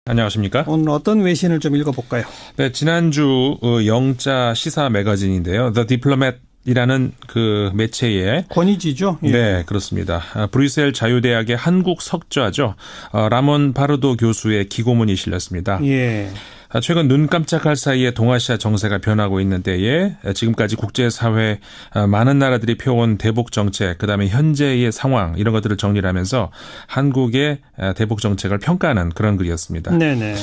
안녕하십니까? 오늘 어떤 외신을 좀 읽어볼까요? 네, 지난주 영자 시사 매거진인데요. The Diplomat이라는 그 매체의 권위지죠? 예. 네, 그렇습니다. 브뤼셀 자유대학의 한국 석좌죠. 라몬 파르도 교수의 기고문이 실렸습니다. 예. 최근 눈 깜짝할 사이에 동아시아 정세가 변하고 있는 때에 지금까지 국제사회 많은 나라들이 펴온 대북 정책, 그다음에 현재의 상황 이런 것들을 정리를 하면서 한국의 대북 정책을 평가하는 그런 글이었습니다. 네네.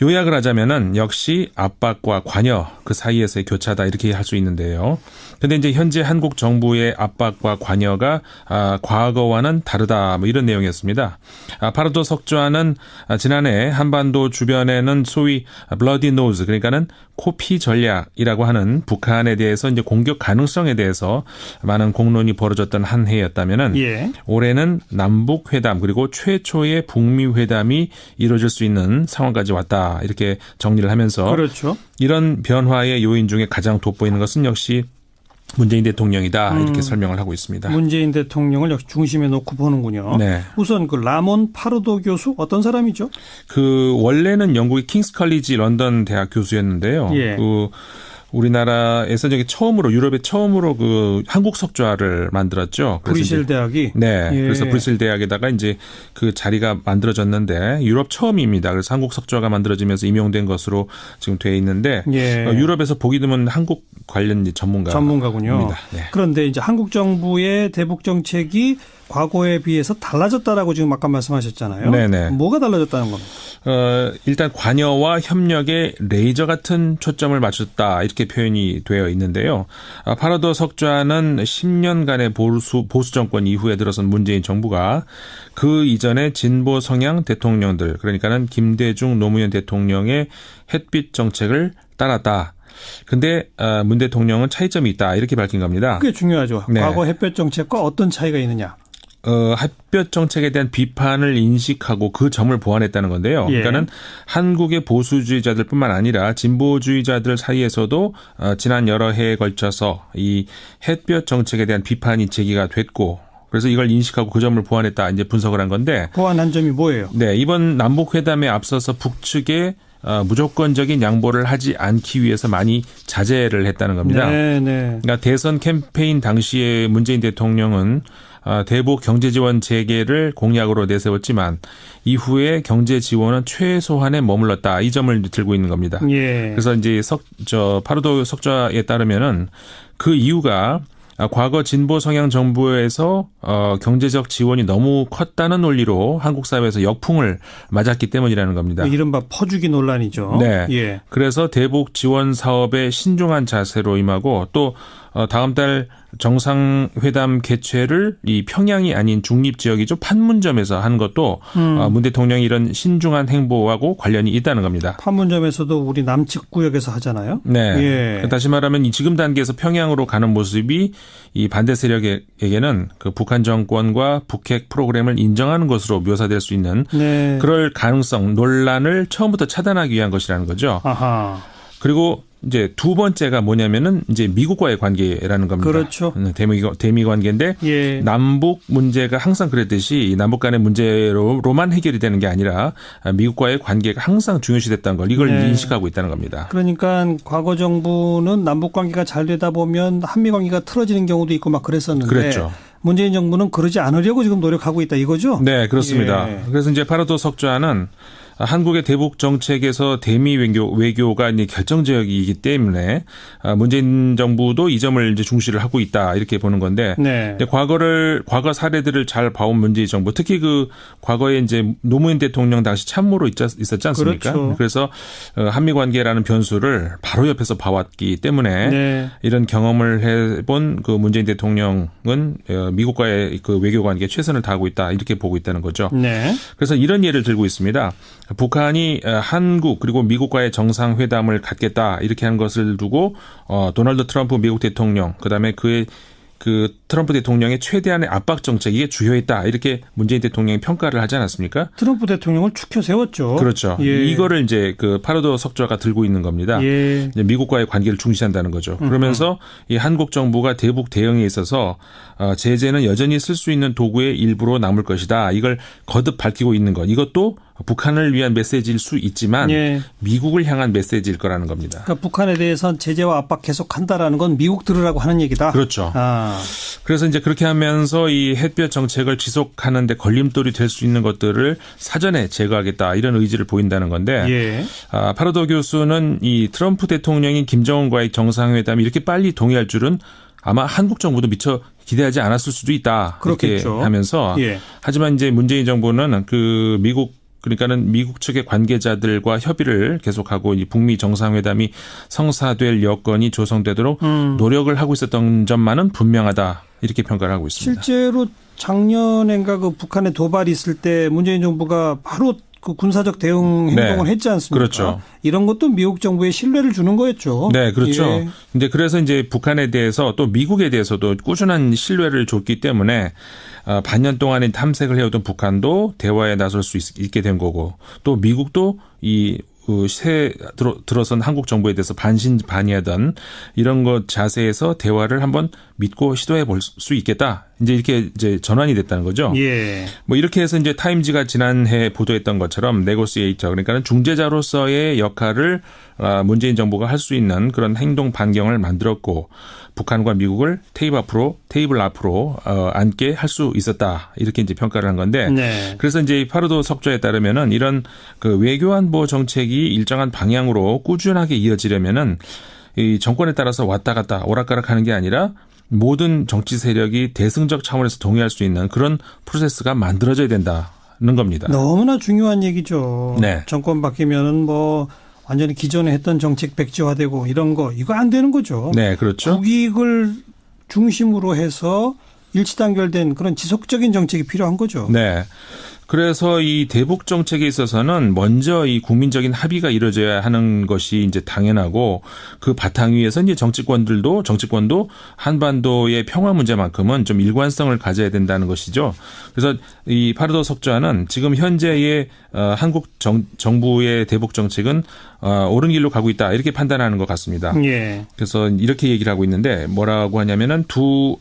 요약을 하자면은 역시 압박과 관여 그 사이에서의 교차다 이렇게 할 수 있는데요. 근데 이제 현재 한국 정부의 압박과 관여가 과거와는 다르다 뭐 이런 내용이었습니다. 파르도 석좌는 지난해 한반도 주변에는 소위 블러디 노즈 그러니까는 코피 전략이라고 하는 북한에 대해서 이제 공격 가능성에 대해서 많은 공론이 벌어졌던 한 해였다면은 예. 올해는 남북 회담 그리고 최초의 북미 회담이 이루어질 수 있는 상황까지 왔다 이렇게 정리를 하면서 그렇죠. 이런 변화의 요인 중에 가장 돋보이는 것은 역시 문재인 대통령이다 이렇게 설명을 하고 있습니다. 문재인 대통령을 역시 중심에 놓고 보는군요. 네. 우선 그 라몬 파르도 교수 어떤 사람이죠? 그 원래는 영국의 킹스 컬리지 런던 대학 교수였는데요. 예. 그 우리나라에서 저기 처음으로 유럽에 처음으로 그 한국 석좌를 만들었죠. 브뤼셀 대학이. 네. 예. 그래서 브뤼셀 대학에다가 이제 그 자리가 만들어졌는데 유럽 처음입니다. 그래서 한국 석좌가 만들어지면서 임용된 것으로 지금 돼 있는데 예. 유럽에서 보기 드문 한국 관련 전문가군요. 네. 그런데 이제 한국 정부의 대북 정책이 과거에 비해서 달라졌다라고 지금 아까 말씀하셨잖아요. 네네. 뭐가 달라졌다는 겁니까? 일단 관여와 협력에 레이저 같은 초점을 맞췄다 이렇게 표현이 되어 있는데요. 파르도 석좌는 10년간의 보수 정권 이후에 들어선 문재인 정부가 그 이전에 진보 성향 대통령들 그러니까는 김대중 노무현 대통령의 햇빛 정책을 따랐다. 근데 문 대통령은 차이점이 있다 이렇게 밝힌 겁니다. 그게 중요하죠. 네. 과거 햇볕 정책과 어떤 차이가 있느냐. 햇볕 정책에 대한 비판을 인식하고 그 점을 보완했다는 건데요. 예. 그러니까는 한국의 보수주의자들뿐만 아니라 진보주의자들 사이에서도 지난 여러 해에 걸쳐서 이 햇볕 정책에 대한 비판이 제기가 됐고 그래서 이걸 인식하고 그 점을 보완했다 이제 분석을 한 건데 보완한 점이 뭐예요? 네, 이번 남북 회담에 앞서서 북측에 무조건적인 양보를 하지 않기 위해서 많이 자제를 했다는 겁니다. 네. 그러니까 대선 캠페인 당시에 문재인 대통령은 대북 경제 지원 재개를 공약으로 내세웠지만 이후에 경제 지원은 최소한에 머물렀다. 이 점을 들고 있는 겁니다. 예. 그래서 이제 파르도 석좌에 따르면은 그 이유가 과거 진보 성향 정부에서 경제적 지원이 너무 컸다는 논리로 한국 사회에서 역풍을 맞았기 때문이라는 겁니다. 이른바 퍼주기 논란이죠. 네. 예. 그래서 대북 지원 사업에 신중한 자세로 임하고 또 다음 달 정상회담 개최를 이 평양이 아닌 중립지역이죠. 판문점에서 한 것도 문 대통령이 이런 신중한 행보하고 관련이 있다는 겁니다. 판문점에서도 우리 남측 구역에서 하잖아요. 네. 예. 다시 말하면 이 지금 단계에서 평양으로 가는 모습이 이 반대 세력에게는 그 북한 정권과 북핵 프로그램을 인정하는 것으로 묘사될 수 있는 네. 그럴 가능성, 논란을 처음부터 차단하기 위한 것이라는 거죠. 아하. 그리고 이제 두 번째가 뭐냐면은 이제 미국과의 관계라는 겁니다. 그렇죠. 대미 관계인데 예. 남북 문제가 항상 그랬듯이 남북 간의 문제로만 해결이 되는 게 아니라 미국과의 관계가 항상 중요시됐다는 걸 이걸 네. 인식하고 있다는 겁니다. 그러니까 과거 정부는 남북 관계가 잘 되다 보면 한미 관계가 틀어지는 경우도 있고 막 그랬었는데 그랬죠. 문재인 정부는 그러지 않으려고 지금 노력하고 있다 이거죠? 네, 그렇습니다. 예. 그래서 이제 파르도 석좌는 한국의 대북 정책에서 대미 외교가 이제 결정적이기 때문에 문재인 정부도 이 점을 이제 중시를 하고 있다 이렇게 보는 건데 네. 과거 사례들을 잘 봐온 문재인 정부 특히 그 과거에 이제 노무현 대통령 당시 참모로 있었지 않습니까? 그렇죠. 그래서 한미 관계라는 변수를 바로 옆에서 봐왔기 때문에 네. 이런 경험을 해본 그 문재인 대통령은 미국과의 그 외교 관계에 최선을 다하고 있다 이렇게 보고 있다는 거죠. 네. 그래서 이런 예를 들고 있습니다. 북한이 한국 그리고 미국과의 정상회담을 갖겠다 이렇게 한 것을 두고 도널드 트럼프 미국 대통령 그다음에 그의 그 트럼프 대통령의 최대한의 압박 정책 이게 주요했다 이렇게 문재인 대통령이 평가를 하지 않았습니까? 트럼프 대통령을 추켜 세웠죠. 그렇죠. 예. 이거를 이제 그 파르도 석좌가 들고 있는 겁니다. 예. 이제 미국과의 관계를 중시한다는 거죠. 그러면서 이 한국 정부가 대북 대응에 있어서 제재는 여전히 쓸 수 있는 도구의 일부로 남을 것이다. 이걸 거듭 밝히고 있는 것. 이것도 북한을 위한 메시지일 수 있지만 예. 미국을 향한 메시지일 거라는 겁니다. 그러니까 북한에 대해서는 제재와 압박 계속한다라는 건 미국 들으라고 하는 얘기다. 그렇죠. 아. 그래서 이제 그렇게 하면서 이 햇볕 정책을 지속하는 데 걸림돌이 될 수 있는 것들을 사전에 제거하겠다 이런 의지를 보인다는 건데 예. 파라도 교수는 이 트럼프 대통령이 김정은과의 정상회담이 이렇게 빨리 동의할 줄은 아마 한국 정부도 미처 기대하지 않았을 수도 있다. 그렇겠죠. 이렇게 하면서 예. 하지만 이제 문재인 정부는 그 그러니까는 미국 측의 관계자들과 협의를 계속하고 이 북미 정상회담이 성사될 여건이 조성되도록 노력을 하고 있었던 점만은 분명하다. 이렇게 평가를 하고 있습니다. 실제로 작년엔가 그 북한에 도발이 있을 때 문재인 정부가 바로 그 군사적 대응 행동을 네. 했지 않습니까? 그렇죠. 이런 것도 미국 정부에 신뢰를 주는 거였죠. 네, 그렇죠. 예. 근데 그래서 이제 북한에 대해서 또 미국에 대해서도 꾸준한 신뢰를 줬기 때문에 반년 동안에 탐색을 해오던 북한도 대화에 나설 수 있게 된 거고 또 미국도 들어선 한국 정부에 대해서 반신반의하던 이런 것 자세에서 대화를 한번 믿고 시도해 볼 수 있겠다. 이제 전환이 됐다는 거죠. 예. 뭐 이렇게 해서 이제 타임지가 지난해 보도했던 것처럼 네고시에이터 그러니까 중재자로서의 역할을 문재인 정부가 할 수 있는 그런 행동 반경을 만들었고 북한과 미국을 테이블 앞으로 앉게 할 수 있었다. 이렇게 이제 평가를 한 건데 네. 그래서 이제 파르도 석좌에 따르면은 이런 그 외교안보 정책이 일정한 방향으로 꾸준하게 이어지려면은 이 정권에 따라서 왔다 갔다 오락가락하는 게 아니라 모든 정치 세력이 대승적 차원에서 동의할 수 있는 그런 프로세스가 만들어져야 된다는 겁니다. 너무나 중요한 얘기죠. 네. 정권 바뀌면은 뭐 완전히 기존에 했던 정책 백지화되고 이런 거 이거 안 되는 거죠. 네, 그렇죠. 국익을 중심으로 해서 일치단결된 그런 지속적인 정책이 필요한 거죠. 네. 그래서 이 대북 정책에 있어서는 먼저 이 국민적인 합의가 이루어져야 하는 것이 이제 당연하고 그 바탕 위에서 이제 정치권도 한반도의 평화 문제만큼은 좀 일관성을 가져야 된다는 것이죠. 그래서 이 파르도 석좌는 지금 현재의 한국 정부의 대북 정책은 옳은 길로 가고 있다 이렇게 판단하는 것 같습니다. 예. 그래서 이렇게 얘기를 하고 있는데 뭐라고 하냐면은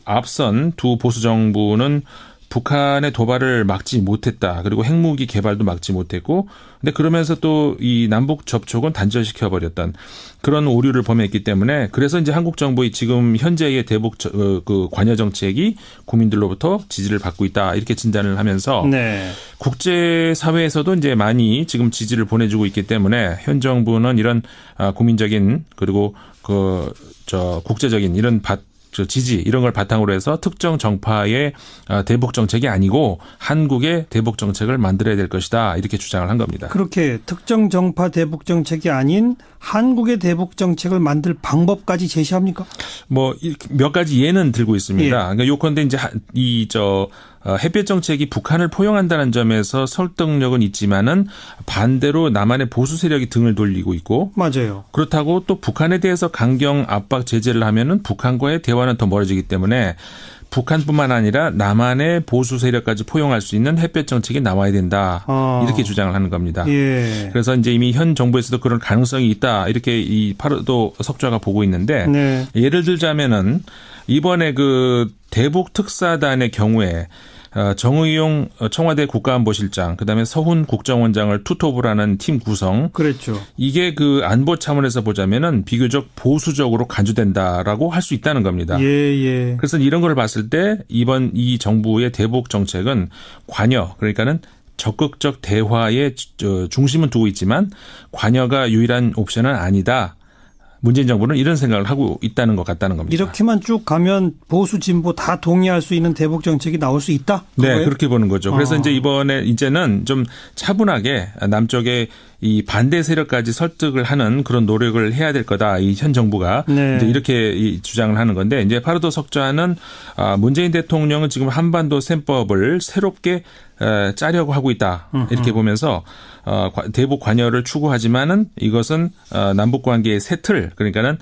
앞선 두 보수 정부는 북한의 도발을 막지 못했다. 그리고 핵무기 개발도 막지 못했고, 근데 그러면서 또 이 남북 접촉은 단절시켜 버렸던 그런 오류를 범했기 때문에 그래서 이제 한국 정부의 지금 현재의 대북 그 관여 정책이 국민들로부터 지지를 받고 있다. 이렇게 진단을 하면서 네. 국제 사회에서도 이제 많이 지금 지지를 보내주고 있기 때문에 현 정부는 이런 국민적인 그리고 국제적인 이런 지지 이런 걸 바탕으로 해서 특정 정파의 대북 정책이 아니고 한국의 대북 정책을 만들어야 될 것이다 이렇게 주장을 한 겁니다. 그렇게 특정 정파 대북 정책이 아닌 한국의 대북 정책을 만들 방법까지 제시합니까? 뭐 몇 가지 예는 들고 있습니다. 예. 그러니까 요컨대 이제 햇볕 정책이 북한을 포용한다는 점에서 설득력은 있지만은 반대로 남한의 보수 세력이 등을 돌리고 있고 맞아요. 그렇다고 또 북한에 대해서 강경 압박 제재를 하면은 북한과의 대화는 더 멀어지기 때문에 북한뿐만 아니라 남한의 보수 세력까지 포용할 수 있는 햇볕 정책이 나와야 된다. 이렇게 주장을 하는 겁니다. 예. 그래서 이제 이미 현 정부에서도 그런 가능성이 있다. 이렇게 이 파르도 석좌가 보고 있는데 네. 예를 들자면은 이번에 그 대북 특사단의 경우에 정의용 청와대 국가안보실장 그다음에 서훈 국정원장을 투톱을 하는 팀 구성. 그랬죠. 이게 그 안보 차원에서 보자면은 비교적 보수적으로 간주된다라고 할 수 있다는 겁니다. 예. 그래서 이런 걸 봤을 때 이번 이 정부의 대북 정책은 관여 그러니까는 적극적 대화에 중심은 두고 있지만 관여가 유일한 옵션은 아니다. 문재인 정부는 이런 생각을 하고 있다는 것 같다는 겁니다. 이렇게만 쭉 가면 보수 진보 다 동의할 수 있는 대북 정책이 나올 수 있다? 네, 그렇게 보는 거죠. 그래서 이제 이제는 좀 차분하게 남쪽의 이 반대 세력까지 설득을 하는 그런 노력을 해야 될 거다. 이 현 정부가 네. 이제 이렇게 주장을 하는 건데 이제 파르도 석좌는 문재인 대통령은 지금 한반도 셈법을 새롭게 짜려고 하고 있다. 이렇게 보면서 대북 관여를 추구하지만은 이것은 남북 관계의 새 틀 그러니까는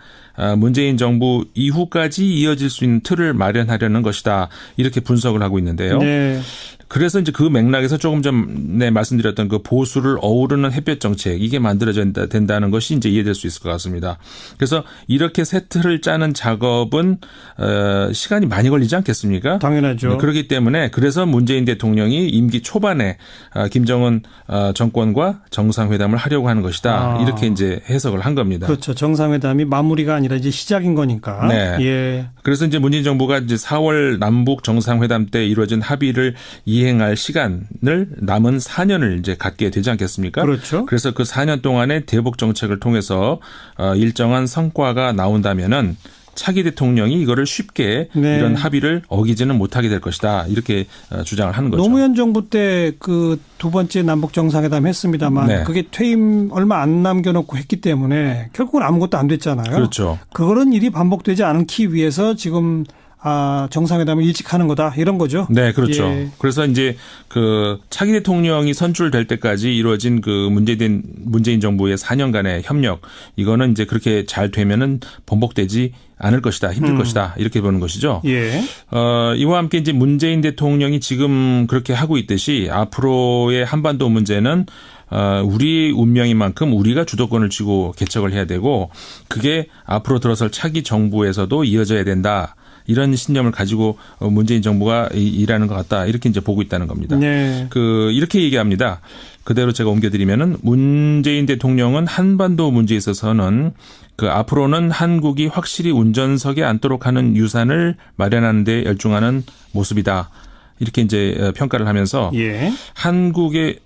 문재인 정부 이후까지 이어질 수 있는 틀을 마련하려는 것이다. 이렇게 분석을 하고 있는데요. 네. 그래서 이제 그 맥락에서 조금 전에 말씀드렸던 그 보수를 어우르는 햇볕 정책 이게 만들어져야 된다는 것이 이제 이해될 수 있을 것 같습니다. 그래서 이렇게 새 틀을 짜는 작업은 시간이 많이 걸리지 않겠습니까? 당연하죠. 그렇기 때문에 그래서 문재인 대통령이 임기 초반에 김정은 정권과 정상회담을 하려고 하는 것이다. 이렇게 이제 해석을 한 겁니다. 그렇죠. 정상회담이 마무리가 아니라 이제 시작인 거니까. 네. 예. 그래서 이제 문재인 정부가 이제 4월 남북 정상회담 때 이루어진 합의를 이행할 시간을 남은 4년을 이제 갖게 되지 않겠습니까? 그렇죠. 그래서 그 4년 동안의 대북 정책을 통해서 일정한 성과가 나온다면은 차기 대통령이 이거를 쉽게 네. 이런 합의를 어기지는 못하게 될 것이다. 이렇게 주장을 하는 거죠. 노무현 정부 때 그 두 번째 남북 정상회담 했습니다만 네. 그게 퇴임 얼마 안 남겨놓고 했기 때문에 결국은 아무것도 안 됐잖아요. 그렇죠. 그런 일이 반복되지 않기 위해서 지금 정상회담을 일찍 하는 거다 이런 거죠. 네, 그렇죠. 예. 그래서 이제 그 차기 대통령이 선출될 때까지 이루어진 그 문재인 정부의 4년간의 협력 이거는 이제 그렇게 잘 되면은 번복되지 않을 것이다, 힘들 것이다 이렇게 보는 것이죠. 예. 이와 함께 이제 문재인 대통령이 지금 그렇게 하고 있듯이 앞으로의 한반도 문제는 우리 운명인 만큼 우리가 주도권을 쥐고 개척을 해야 되고 그게 앞으로 들어설 차기 정부에서도 이어져야 된다. 이런 신념을 가지고 문재인 정부가 일하는 것 같다. 이렇게 이제 보고 있다는 겁니다. 네. 이렇게 얘기합니다. 그대로 제가 옮겨드리면은 문재인 대통령은 한반도 문제에 있어서는 앞으로는 한국이 확실히 운전석에 앉도록 하는 유산을 마련하는 데 열중하는 모습이다. 이렇게 이제 평가를 하면서 예. 한국의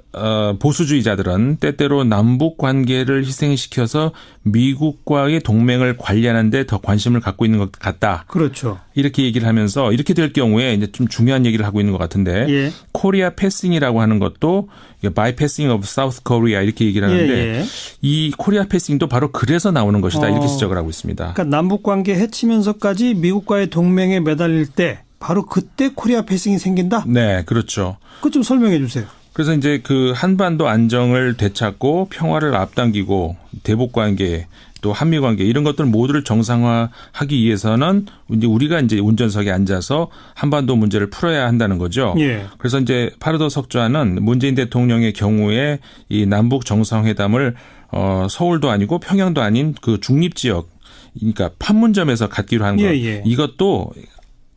보수주의자들은 때때로 남북 관계를 희생시켜서 미국과의 동맹을 관리하는 데 더 관심을 갖고 있는 것 같다. 그렇죠. 이렇게 얘기를 하면서 이렇게 될 경우에 이제 좀 중요한 얘기를 하고 있는 것 같은데 예. 코리아 패싱이라고 하는 것도 바이패싱 오브 사우스 코리아 이렇게 얘기를 하는데 예. 이 코리아 패싱도 바로 그래서 나오는 것이다. 이렇게 지적을 하고 있습니다. 그러니까 남북 관계 해치면서까지 미국과의 동맹에 매달릴 때 바로 그때 코리아 패싱이 생긴다? 네, 그렇죠. 그것 좀 설명해 주세요. 그래서 이제 그 한반도 안정을 되찾고 평화를 앞당기고 대북 관계 또 한미 관계 이런 것들 모두를 정상화하기 위해서는 이제 우리가 이제 운전석에 앉아서 한반도 문제를 풀어야 한다는 거죠. 예. 그래서 이제 파르도 석좌는 문재인 대통령의 경우에 이 남북 정상회담을 서울도 아니고 평양도 아닌 그 중립 지역 그러니까 판문점에서 갖기로 한 것. 예. 이것도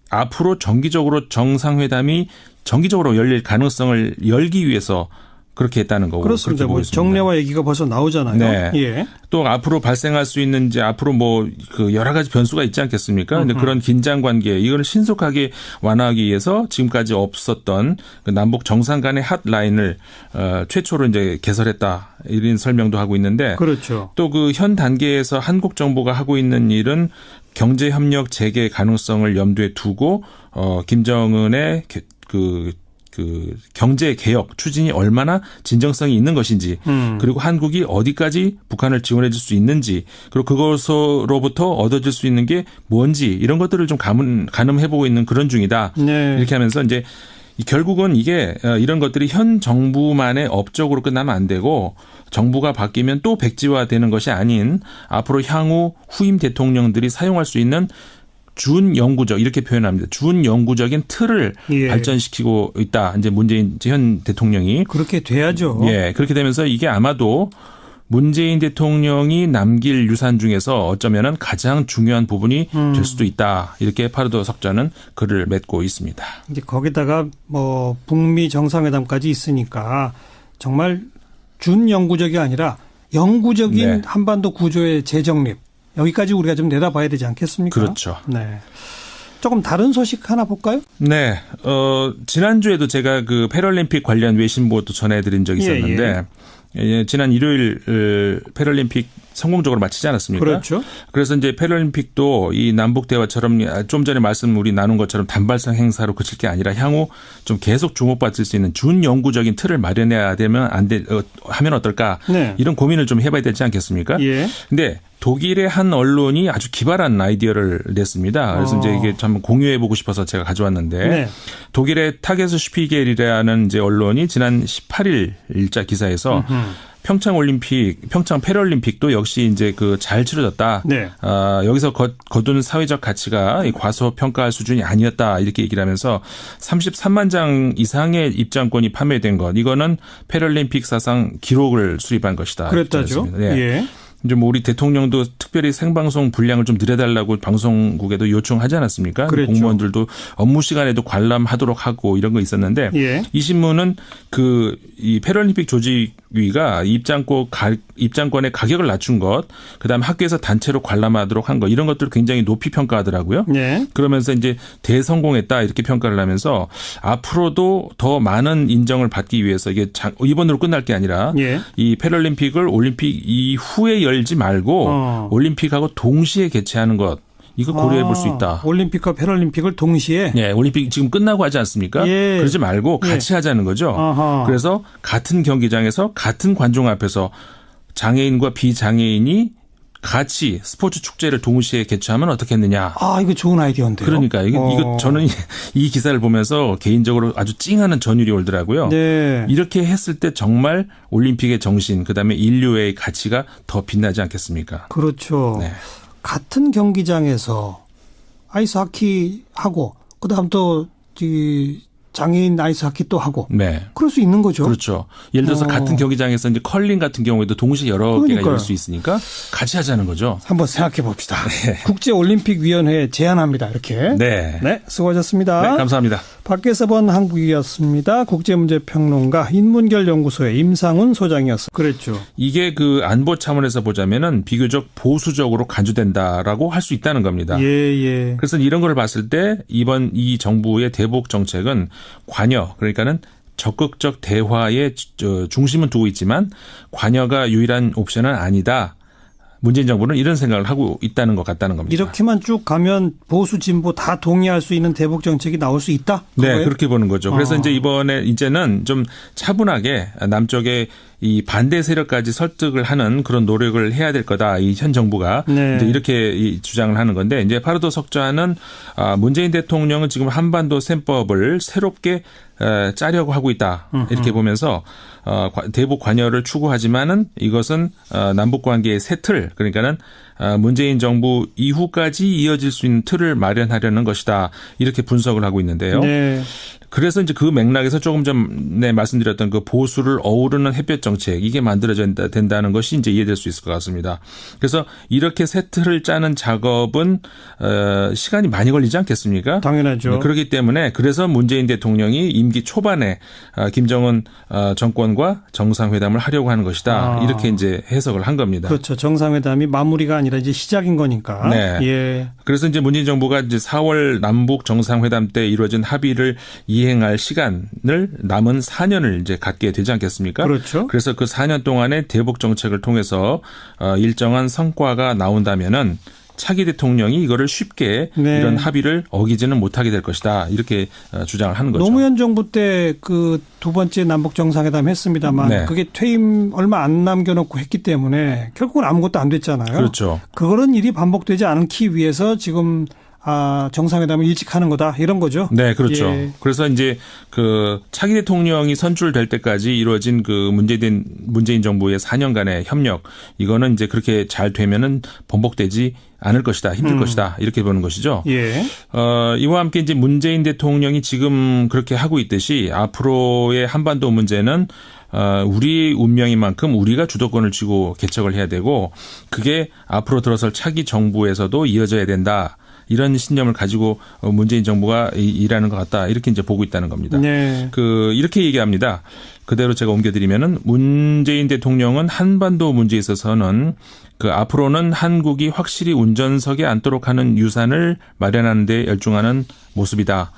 앞으로 정기적으로 정상회담이 정기적으로 열릴 가능성을 열기 위해서 그렇게 했다는 거고. 그렇습니다. 뭐 정례화 얘기가 벌써 나오잖아요. 네. 예. 또 앞으로 발생할 수 있는 이제 앞으로 뭐 그 여러 가지 변수가 있지 않겠습니까? 근데 그런 긴장 관계 이걸 신속하게 완화하기 위해서 지금까지 없었던 그 남북 정상 간의 핫라인을 최초로 이제 개설했다. 이런 설명도 하고 있는데 그렇죠. 또 그 현 단계에서 한국 정부가 하고 있는 일은 경제 협력 재개 가능성을 염두에 두고 김정은의 그 경제 개혁 추진이 얼마나 진정성이 있는 것인지 그리고 한국이 어디까지 북한을 지원해 줄 수 있는지 그리고 그것으로부터 얻어질 수 있는 게 뭔지 이런 것들을 좀 가늠해 보고 있는 그런 중이다. 네. 이렇게 하면서 이제 결국은 이게 이런 것들이 현 정부만의 업적으로 끝나면 안 되고 정부가 바뀌면 또 백지화되는 것이 아닌 앞으로 향후 후임 대통령들이 사용할 수 있는 준영구적 이렇게 표현합니다. 준영구적인 틀을 예. 발전시키고 있다. 이제 문재인 현 대통령이 그렇게 돼야죠. 예 그렇게 되면서 이게 아마도 문재인 대통령이 남길 유산 중에서 어쩌면은 가장 중요한 부분이 될 수도 있다. 이렇게 파르도 석좌는 글을 맺고 있습니다. 이제 거기다가 뭐 북미 정상회담까지 있으니까 정말 준영구적이 아니라 영구적인 네. 한반도 구조의 재정립 여기까지 우리가 좀 내다봐야 되지 않겠습니까? 그렇죠. 네. 조금 다른 소식 하나 볼까요? 네. 지난주에도 제가 그 패럴림픽 관련 외신보도 전해드린 적이 있었는데 지난 일요일 패럴림픽 성공적으로 마치지 않았습니까? 그렇죠. 그래서 이제 패럴림픽도 이 남북 대화처럼 좀 전에 우리 나눈 것처럼 단발성 행사로 그칠 게 아니라 향후 좀 계속 주목받을 수 있는 준영구적인 틀을 마련해야 되면 하면 어떨까? 네. 이런 고민을 좀 해봐야 되지 않겠습니까? 예. 근데 독일의 한 언론이 아주 기발한 아이디어를 냈습니다. 그래서 이제 이게 참 공유해보고 싶어서 제가 가져왔는데 네. 독일의 타게스 슈피겔이라는 이제 언론이 지난 18일 일자 기사에서 평창 패럴림픽도 역시 이제 그 잘 치러졌다. 네. 여기서 거둔 사회적 가치가 과소평가할 수준이 아니었다. 이렇게 얘기를 하면서 33만 장 이상의 입장권이 판매된 것. 이거는 패럴림픽 사상 기록을 수립한 것이다. 그랬다죠. 네. 예. 이제 뭐 우리 대통령도 특별히 생방송 분량을 좀 늘려달라고 방송국에도 요청하지 않았습니까? 그랬죠. 공무원들도 업무 시간에도 관람하도록 하고 이런 거 있었는데 예. 이 신문은 이 패럴림픽 조직위가 입장권의 가격을 낮춘 것, 그다음에 학교에서 단체로 관람하도록 한 것 이런 것들을 굉장히 높이 평가하더라고요. 예. 그러면서 이제 대성공했다 이렇게 평가를 하면서 앞으로도 더 많은 인정을 받기 위해서 이게 이번으로 끝날 게 아니라 예. 이 패럴림픽을 올림픽 이후에 열지 말고 올림픽하고 동시에 개최하는 것. 이거 고려해 볼 수 있다. 올림픽과 패럴림픽을 동시에. 네, 올림픽 지금 끝나고 하지 않습니까? 예. 그러지 말고 같이 하자는 거죠. 아하. 그래서 같은 경기장에서 같은 관중 앞에서 장애인과 비장애인이 같이 스포츠 축제를 동시에 개최하면 어떻겠느냐. 이거 좋은 아이디어인데요. 그러니까 이거 저는 이 기사를 보면서 개인적으로 아주 찡하는 전율이 오더라고요. 네. 이렇게 했을 때 정말 올림픽의 정신, 그다음에 인류의 가치가 더 빛나지 않겠습니까? 그렇죠. 네. 같은 경기장에서 아이스하키 하고 그다음 또 장애인 아이스하키 또 하고. 네. 그럴 수 있는 거죠. 그렇죠. 예를 들어서 같은 경기장에서 이제 컬링 같은 경우에도 동시에 여러 개가 열릴 수 있으니까 같이 하자는 거죠. 한번 생각해 봅시다. 네. 국제올림픽위원회에 제안합니다. 이렇게. 네. 네, 수고하셨습니다. 네, 감사합니다. 밖에서 본 한국이었습니다. 국제문제평론가 인문결연구소의 임상훈 소장이었습니다. 그랬죠. 이게 그 안보 차원에서 보자면은 비교적 보수적으로 간주된다라고 할 수 있다는 겁니다. 예. 그래서 이런 걸 봤을 때 이번 이 정부의 대북 정책은 관여, 그러니까는 적극적 대화에 중심은 두고 있지만 관여가 유일한 옵션은 아니다. 문재인 정부는 이런 생각을 하고 있다는 것 같다는 겁니다. 이렇게만 쭉 가면 보수 진보 다 동의할 수 있는 대북 정책이 나올 수 있다? 그거예요? 네, 그렇게 보는 거죠. 그래서 이제는 좀 차분하게 남쪽의 이 반대 세력까지 설득을 하는 그런 노력을 해야 될 거다. 이 현 정부가 네. 이제 이렇게 주장을 하는 건데 이제 파르도 석좌는 문재인 대통령은 지금 한반도 셈법을 새롭게 짜려고 하고 있다. 이렇게 보면서 대북 관여를 추구하지만은 이것은 남북 관계의 새 틀, 그러니까는 문재인 정부 이후까지 이어질 수 있는 틀을 마련하려는 것이다. 이렇게 분석을 하고 있는데요. 네. 그래서 이제 그 맥락에서 조금 전에 말씀드렸던 그 보수를 어우르는 햇볕 정책 이게 만들어져야 된다는 것이 이제 이해될 수 있을 것 같습니다. 그래서 이렇게 새 틀을 짜는 작업은 시간이 많이 걸리지 않겠습니까? 당연하죠. 그렇기 때문에 그래서 문재인 대통령이 임기 초반에 김정은 정권과 정상회담을 하려고 하는 것이다. 이렇게 이제 해석을 한 겁니다. 그렇죠. 정상회담이 마무리가 아니라 이제 시작인 거니까. 네. 예. 그래서 이제 문재인 정부가 이제 4월 남북 정상회담 때 이루어진 합의를 이행할 시간을 남은 4년을 이제 갖게 되지 않겠습니까? 그렇죠. 그래서 그 4년 동안의 대북 정책을 통해서 일정한 성과가 나온다면은 차기 대통령이 이거를 쉽게 네. 이런 합의를 어기지는 못하게 될 것이다. 이렇게 주장을 하는 거죠. 노무현 정부 때 그 두 번째 남북 정상회담 했습니다.만 네. 그게 퇴임 얼마 안 남겨놓고 했기 때문에 결국은 아무것도 안 됐잖아요. 그렇죠. 그런 일이 반복되지 않기 위해서 지금 정상회담을 일찍 하는 거다 이런 거죠. 네, 그렇죠. 예. 그래서 이제 그 차기 대통령이 선출될 때까지 이루어진 그 문재인 정부의 4년간의 협력 이거는 이제 그렇게 잘 되면은 번복되지 않을 것이다, 힘들 것이다 이렇게 보는 것이죠. 예. 이와 함께 이제 문재인 대통령이 지금 그렇게 하고 있듯이 앞으로의 한반도 문제는 우리 운명인 만큼 우리가 주도권을 쥐고 개척을 해야 되고 그게 앞으로 들어설 차기 정부에서도 이어져야 된다. 이런 신념을 가지고 문재인 정부가 일하는 것 같다. 이렇게 이제 보고 있다는 겁니다. 네. 이렇게 얘기합니다. 그대로 제가 옮겨드리면은 문재인 대통령은 한반도 문제에 있어서는 앞으로는 한국이 확실히 운전석에 앉도록 하는 유산을 마련하는 데 열중하는 모습이다.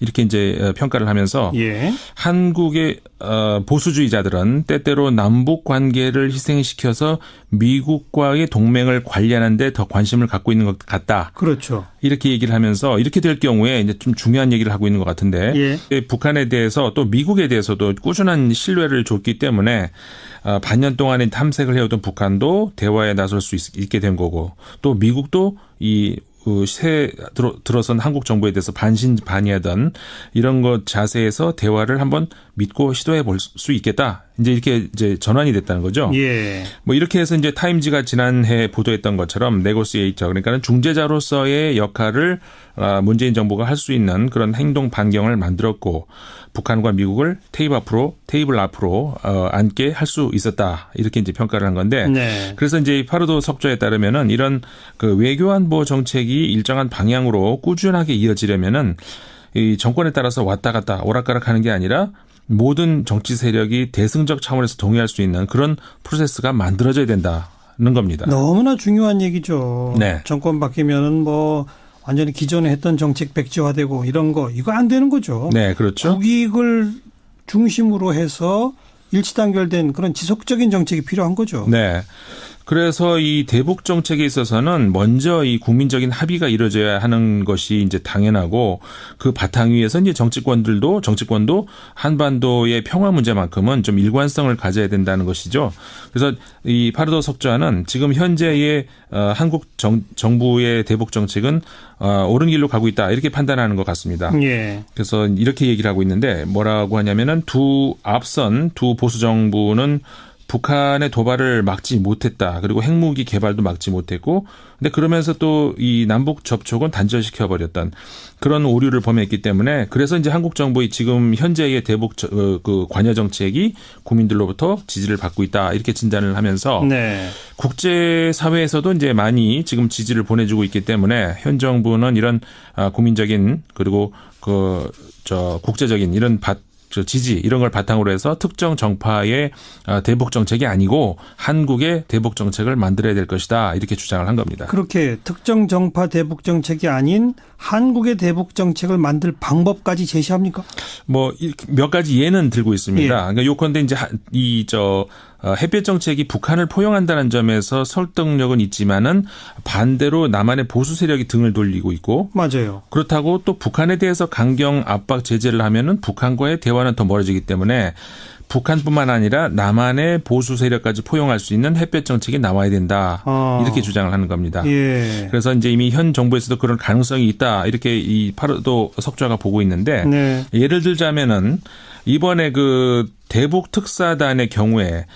이렇게 이제 평가를 하면서 예. 한국의 보수주의자들은 때때로 남북 관계를 희생시켜서 미국과의 동맹을 관리하는 데 더 관심을 갖고 있는 것 같다. 그렇죠. 이렇게 얘기를 하면서 이렇게 될 경우에 이제 좀 중요한 얘기를 하고 있는 것 같은데 북한에 대해서 또 미국에 대해서도 꾸준한 신뢰를 줬기 때문에 반년 동안에 탐색을 해오던 북한도 대화에 나설 수 있게 된 거고 또 미국도 이 들어선 한국 정부에 대해서 반신반의하던 이런 것 자세에서 대화를 한번 믿고 시도해 볼 수 있겠다. 이제 이렇게 이제 전환이 됐다는 거죠. 예. 뭐 이렇게 해서 이제 타임지가 지난해 보도했던 것처럼 네고시에이터 그러니까는 중재자로서의 역할을 문재인 정부가 할 수 있는 그런 행동 반경을 만들었고 북한과 미국을 테이블 앞으로 앉게 할 수 있었다. 이렇게 이제 평가를 한 건데 네. 그래서 이제 파르도 석좌에 따르면은 이런 그 외교안보 정책이 일정한 방향으로 꾸준하게 이어지려면은 이 정권에 따라서 왔다 갔다 오락가락하는 게 아니라 모든 정치 세력이 대승적 차원에서 동의할 수 있는 그런 프로세스가 만들어져야 된다는 겁니다. 너무나 중요한 얘기죠. 네. 정권 바뀌면은 뭐 완전히 기존에 했던 정책 백지화되고 이런 거 이거 안 되는 거죠. 네, 그렇죠. 국익을 중심으로 해서 일치단결된 그런 지속적인 정책이 필요한 거죠. 네. 그래서 이 대북 정책에 있어서는 먼저 이 국민적인 합의가 이루어져야 하는 것이 이제 당연하고 그 바탕 위에서 이제 정치권도 한반도의 평화 문제만큼은 좀 일관성을 가져야 된다는 것이죠. 그래서 이 파르도 석좌는 지금 현재의 한국 정부의 대북 정책은 옳은 길로 가고 있다 이렇게 판단하는 것 같습니다. 예. 그래서 이렇게 얘기를 하고 있는데 뭐라고 하냐면은 앞선 두 보수 정부는 북한의 도발을 막지 못했다. 그리고 핵무기 개발도 막지 못했고, 근데 그러면서 또 이 남북 접촉은 단절시켜 버렸던 그런 오류를 범했기 때문에 그래서 이제 한국 정부의 지금 현재의 대북 그 관여 정책이 국민들로부터 지지를 받고 있다. 이렇게 진단을 하면서 네. 국제 사회에서도 이제 많이 지금 지지를 보내주고 있기 때문에 현 정부는 이런 국민적인 그리고 국제적인 이런 지지 이런 걸 바탕으로 해서 특정 정파의 대북 정책이 아니고 한국의 대북 정책을 만들어야 될 것이다 이렇게 주장을 한 겁니다. 그렇게 특정 정파 대북 정책이 아닌 한국의 대북 정책을 만들 방법까지 제시합니까? 뭐 몇 가지 예는 들고 있습니다. 예. 그러니까 요컨대 이제 햇볕 정책이 북한을 포용한다는 점에서 설득력은 있지만은 반대로 남한의 보수 세력이 등을 돌리고 있고 맞아요. 그렇다고 또 북한에 대해서 강경 압박 제재를 하면은 북한과의 대화는 더 멀어지기 때문에 북한뿐만 아니라 남한의 보수 세력까지 포용할 수 있는 햇볕 정책이 나와야 된다. 이렇게 주장을 하는 겁니다. 예. 그래서 이제 이미 현 정부에서도 그런 가능성이 있다. 이렇게 이 파르도 석좌가 보고 있는데 네. 예를 들자면은 이번에 그 대북 특사단의 경우에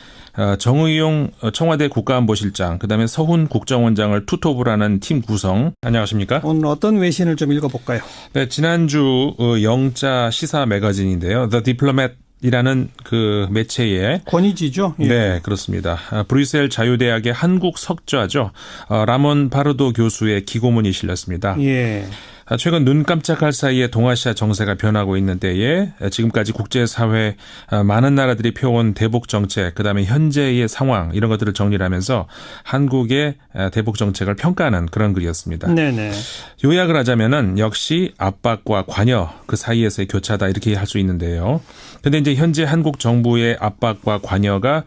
정의용 청와대 국가안보실장, 그다음에 서훈 국정원장을 투톱을 하는 팀 구성. 안녕하십니까? 오늘 어떤 외신을 좀 읽어볼까요? 네, 지난주 영자 시사 매거진인데요. The Diplomat 이라는 그 매체의 권위지죠. 예. 네, 그렇습니다. 브뤼셀 자유대학의 한국 석좌죠. 라몬 파르도 교수의 기고문이 실렸습니다. 예. 최근 눈 깜짝할 사이에 동아시아 정세가 변하고 있는 때에 지금까지 국제사회 많은 나라들이 펴온 대북 정책, 그다음에 현재의 상황 이런 것들을 정리를 하면서 한국의 대북 정책을 평가하는 그런 글이었습니다. 네네. 요약을 하자면은 역시 압박과 관여 그 사이에서의 교차다 이렇게 할 수 있는데요. 근데 이제 현재 한국 정부의 압박과 관여가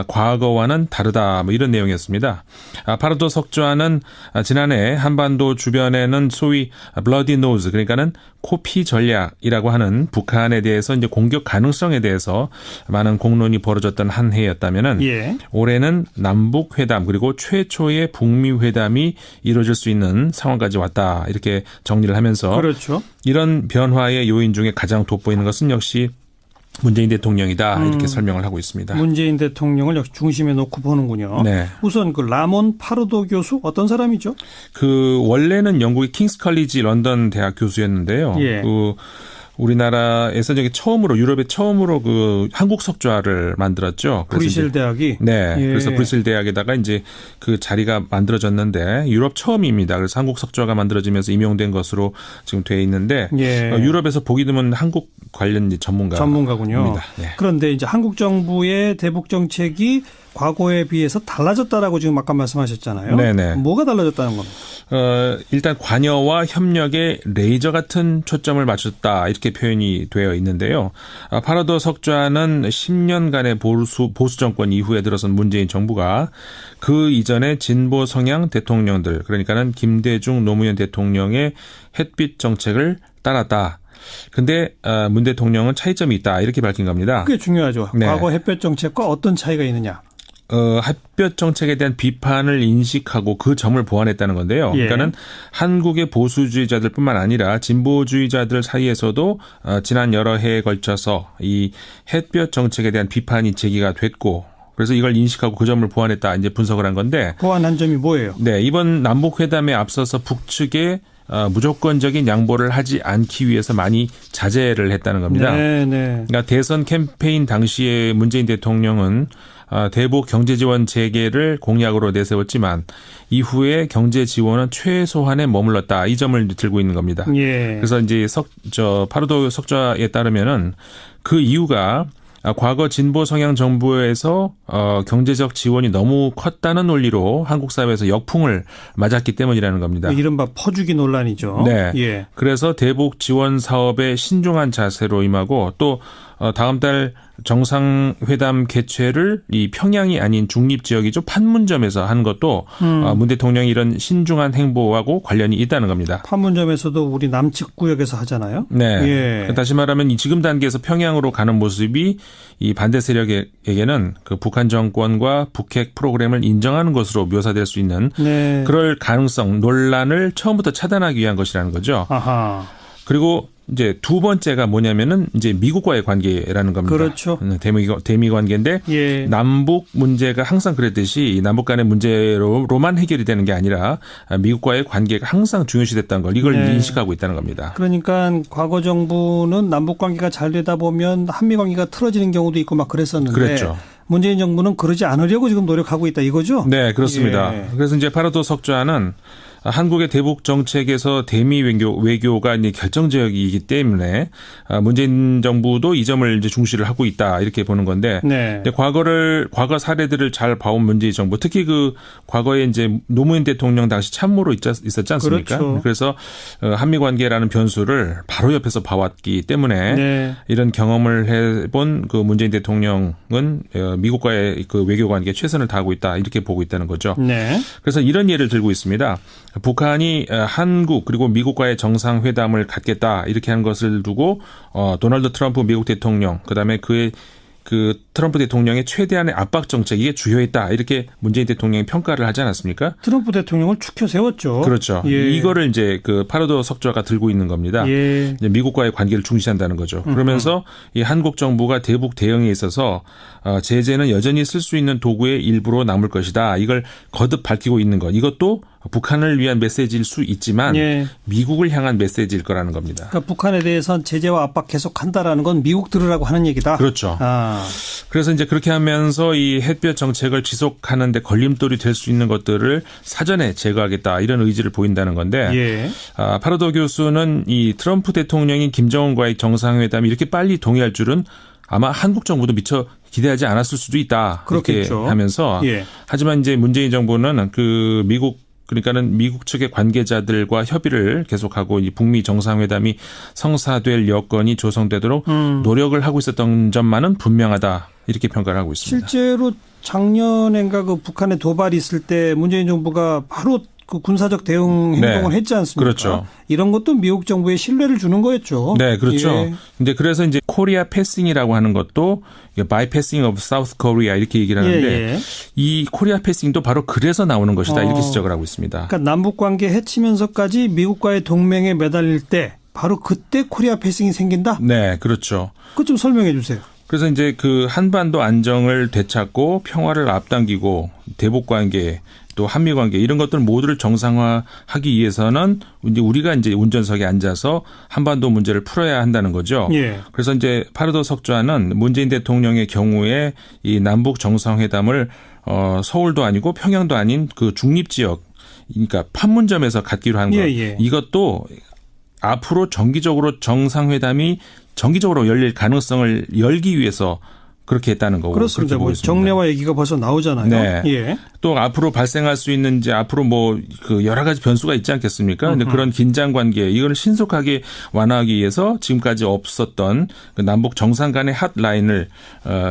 과거와는 다르다 뭐 이런 내용이었습니다. 파르도 석좌는 지난해 한반도 주변에는 소위 블러디 노즈 그러니까는 코피 전략이라고 하는 북한에 대해서 이제 공격 가능성에 대해서 많은 공론이 벌어졌던 한 해였다면은 예. 올해는 남북 회담 그리고 최초의 북미 회담이 이루어질 수 있는 상황까지 왔다 이렇게 정리를 하면서 그렇죠. 이런 변화의 요인 중에 가장 돋보이는 것은 역시 문재인 대통령이다 이렇게 설명을 하고 있습니다. 문재인 대통령을 역시 중심에 놓고 보는군요. 네. 우선 그 라몬 파르도 교수 어떤 사람이죠? 그 원래는 영국의 킹스 컬리지 런던 대학 교수였는데요. 예. 그 우리나라에서 저기 유럽에 처음으로 그 한국 석좌를 만들었죠. 브뤼셀 대학이. 네. 예. 그래서 브뤼셀 대학에다가 이제 그 자리가 만들어졌는데 유럽 처음입니다. 그래서 한국 석좌가 만들어지면서 임용된 것으로 지금 돼 있는데 예. 유럽에서 보기 드문 한국 관련 전문가군요. 전문가군요. 네. 그런데 이제 한국 정부의 대북 정책이 과거에 비해서 달라졌다라고 지금 아까 말씀하셨잖아요. 네네. 뭐가 달라졌다는 겁니까? 일단 관여와 협력에 레이저 같은 초점을 맞췄다 이렇게 표현이 되어 있는데요. 파라도 석좌는 10년간의 보수 정권 이후에 들어선 문재인 정부가 그 이전에 진보 성향 대통령들 그러니까는 김대중 노무현 대통령의 햇빛 정책을 따랐다. 근데 문 대통령은 차이점이 있다 이렇게 밝힌 겁니다. 그게 중요하죠. 네. 과거 햇볕 정책과 어떤 차이가 있느냐. 햇볕 정책에 대한 비판을 인식하고 그 점을 보완했다는 건데요. 예. 그러니까는 한국의 보수주의자들뿐만 아니라 진보주의자들 사이에서도 지난 여러 해에 걸쳐서 이 햇볕 정책에 대한 비판이 제기가 됐고 그래서 이걸 인식하고 그 점을 보완했다 이제 분석을 한 건데 보완한 점이 뭐예요? 네, 이번 남북 회담에 앞서서 북측에 무조건적인 양보를 하지 않기 위해서 많이 자제를 했다는 겁니다. 네, 네. 그러니까 대선 캠페인 당시에 문재인 대통령은 대북 경제 지원 재개를 공약으로 내세웠지만 이후에 경제 지원은 최소한에 머물렀다. 이 점을 들고 있는 겁니다. 예. 그래서 이제 파라도 석좌에 따르면은 그 이유가 과거 진보 성향 정부에서 경제적 지원이 너무 컸다는 논리로 한국 사회에서 역풍을 맞았기 때문이라는 겁니다. 이른바 퍼주기 논란이죠. 네. 예. 그래서 대북 지원 사업에 신중한 자세로 임하고 또 다음 달 정상회담 개최를 이 평양이 아닌 중립지역이죠. 판문점에서 한 것도 문 대통령이 이런 신중한 행보하고 관련이 있다는 겁니다. 판문점에서도 우리 남측 구역에서 하잖아요. 네. 예. 다시 말하면 이 지금 단계에서 평양으로 가는 모습이 이 반대 세력에게는 그 북한 정권과 북핵 프로그램을 인정하는 것으로 묘사될 수 있는 네. 그럴 가능성, 논란을 처음부터 차단하기 위한 것이라는 거죠. 아하. 그리고 이제 두 번째가 뭐냐면은 이제 미국과의 관계라는 겁니다. 그렇죠. 대미 관계인데 예. 남북 문제가 항상 그랬듯이 남북 간의 문제로만 해결이 되는 게 아니라 미국과의 관계가 항상 중요시됐다는 걸 이걸 네. 인식하고 있다는 겁니다. 그러니까 과거 정부는 남북 관계가 잘 되다 보면 한미 관계가 틀어지는 경우도 있고 막 그랬었는데 그랬죠. 문재인 정부는 그러지 않으려고 지금 노력하고 있다 이거죠? 네, 그렇습니다. 예. 그래서 이제 파라도 석좌는 한국의 대북 정책에서 대미 외교가 이제 결정적이기 때문에 문재인 정부도 이 점을 이제 중시를 하고 있다 이렇게 보는 건데 네. 과거 사례들을 잘 봐온 문재인 정부 특히 그 과거에 이제 노무현 대통령 당시 참모로 있었지 않습니까? 그렇죠. 그래서 한미 관계라는 변수를 바로 옆에서 봐왔기 때문에 네. 이런 경험을 해본 그 문재인 대통령은 미국과의 그 외교 관계에 최선을 다하고 있다 이렇게 보고 있다는 거죠. 네. 그래서 이런 예를 들고 있습니다. 북한이 한국 그리고 미국과의 정상회담을 갖겠다 이렇게 한 것을 두고 도널드 트럼프 미국 대통령 그다음에 그의 그 트럼프 대통령의 최대한의 압박 정책 이게 주요했다 이렇게 문재인 대통령이 평가를 하지 않았습니까? 트럼프 대통령을 추켜 세웠죠. 그렇죠. 예. 이거를 이제 그 파라도 석좌가 들고 있는 겁니다. 예. 이제 미국과의 관계를 중시한다는 거죠. 그러면서 이 한국 정부가 대북 대응에 있어서 제재는 여전히 쓸 수 있는 도구의 일부로 남을 것이다. 이걸 거듭 밝히고 있는 것. 이것도 북한을 위한 메시지일 수 있지만 예. 미국을 향한 메시지일 거라는 겁니다. 그러니까 북한에 대해서는 제재와 압박 계속한다라는 건 미국 들으라고 하는 얘기다. 그렇죠. 그래서 이제 그렇게 하면서 이 햇볕 정책을 지속하는 데 걸림돌이 될 수 있는 것들을 사전에 제거하겠다 이런 의지를 보인다는 건데 예. 파라도 교수는 이 트럼프 대통령이 김정은과의 정상회담이 이렇게 빨리 동의할 줄은 아마 한국 정부도 미처 기대하지 않았을 수도 있다. 그렇겠죠. 이렇게 하면서 예. 하지만 이제 문재인 정부는 그 그러니까는 미국 측의 관계자들과 협의를 계속하고 이 북미 정상회담이 성사될 여건이 조성되도록 노력을 하고 있었던 점만은 분명하다 이렇게 평가를 하고 있습니다. 실제로 작년엔가 그 북한에 도발이 있을 때 문재인 정부가 바로 그 군사적 대응 행동을 네. 했지 않습니까? 그렇죠. 이런 것도 미국 정부에 신뢰를 주는 거였죠. 네, 그렇죠. 예. 근데 그래서 이제 코리아 패싱이라고 하는 것도 바이패싱 오브 사우스 코리아 이렇게 얘기를 하는데 예, 예. 이 코리아 패싱도 바로 그래서 나오는 것이다 이렇게 지적을 하고 있습니다. 그러니까 남북 관계 해치면서까지 미국과의 동맹에 매달릴 때 바로 그때 코리아 패싱이 생긴다? 네, 그렇죠. 그것 좀 설명해 주세요. 그래서 이제 그 한반도 안정을 되찾고 평화를 앞당기고 대북 관계 또 한미 관계 이런 것들 모두를 정상화하기 위해서는 이제 우리가 이제 운전석에 앉아서 한반도 문제를 풀어야 한다는 거죠. 예. 그래서 이제 파라도 석좌는 문재인 대통령의 경우에 이 남북 정상회담을 서울도 아니고 평양도 아닌 그 중립 지역 그러니까 판문점에서 갖기로 한 것. 예. 이것도 앞으로 정기적으로 정상회담이 정기적으로 열릴 가능성을 열기 위해서 그렇게 했다는 거고. 그렇습니다. 그렇게 뭐 정례화 얘기가 벌써 나오잖아요. 네. 예. 또 앞으로 발생할 수 있는 이제 앞으로 뭐 그 여러 가지 변수가 있지 않겠습니까? 근데 그런 긴장 관계 이걸 신속하게 완화하기 위해서 지금까지 없었던 그 남북 정상 간의 핫라인을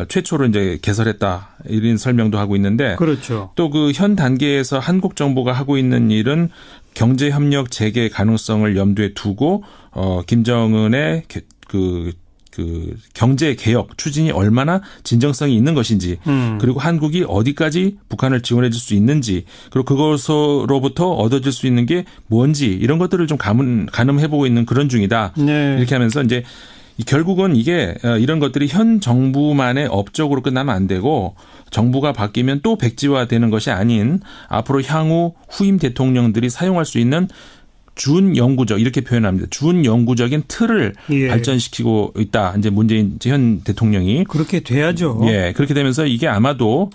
최초로 이제 개설했다 이런 설명도 하고 있는데 그렇죠. 또 그 현 단계에서 한국 정부가 하고 있는 일은 경제 협력 재개 가능성을 염두에 두고 김정은의 그 경제 개혁 추진이 얼마나 진정성이 있는 것인지 그리고 한국이 어디까지 북한을 지원해 줄 수 있는지 그리고 그것으로부터 얻어질 수 있는 게 뭔지 이런 것들을 좀 가늠해 보고 있는 그런 중이다. 네. 이렇게 하면서 이제 결국은 이게 이런 것들이 현 정부만의 업적으로 끝나면 안 되고 정부가 바뀌면 또 백지화되는 것이 아닌 앞으로 향후 후임 대통령들이 사용할 수 있는 준영구적 이렇게 표현합니다. 준영구적인 틀을 예. 발전시키고 있다. 이제 문재인 현 대통령이 그렇게 돼야죠. 예 그렇게 되면서 이게 아마도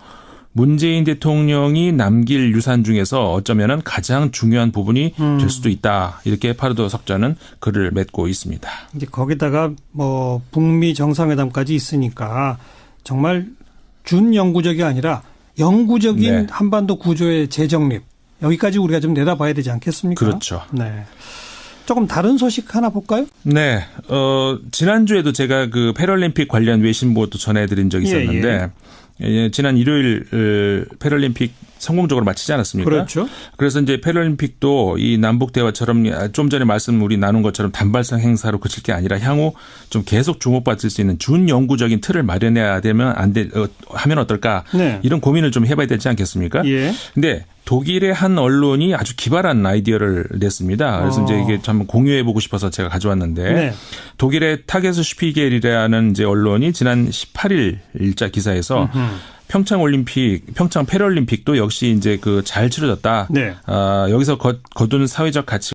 문재인 대통령이 남길 유산 중에서 어쩌면은 가장 중요한 부분이 될 수도 있다. 이렇게 파르도 석전은 글을 맺고 있습니다. 이제 거기다가 뭐 북미 정상회담까지 있으니까 정말 준영구적이 아니라 영구적인 네. 한반도 구조의 재정립. 여기까지 우리가 좀 내다봐야 되지 않겠습니까? 그렇죠. 네. 조금 다른 소식 하나 볼까요? 네. 지난주에도 제가 그 패럴림픽 관련 외신보도 전해드린 적이 있었는데 예, 지난 일요일 패럴림픽 성공적으로 마치지 않았습니까? 그렇죠. 그래서 이제 패럴림픽도 이 남북 대화처럼 좀 전에 우리 나눈 것처럼 단발성 행사로 그칠 게 아니라 향후 좀 계속 주목받을 수 있는 준영구적인 틀을 마련해야 되면 하면 어떨까? 네. 이런 고민을 좀 해봐야 되지 않겠습니까? 예. 근데 독일의 한 언론이 아주 기발한 아이디어를 냈습니다. 그래서 이제 이게 좀 공유해보고 싶어서 제가 가져왔는데 네. 독일의 타게스 슈피겔이라는 이제 언론이 지난 18일 일자 기사에서 평창 패럴림픽도 역시 이제 그 잘 치러졌다. 네. 여기서 거둔 사회적 가치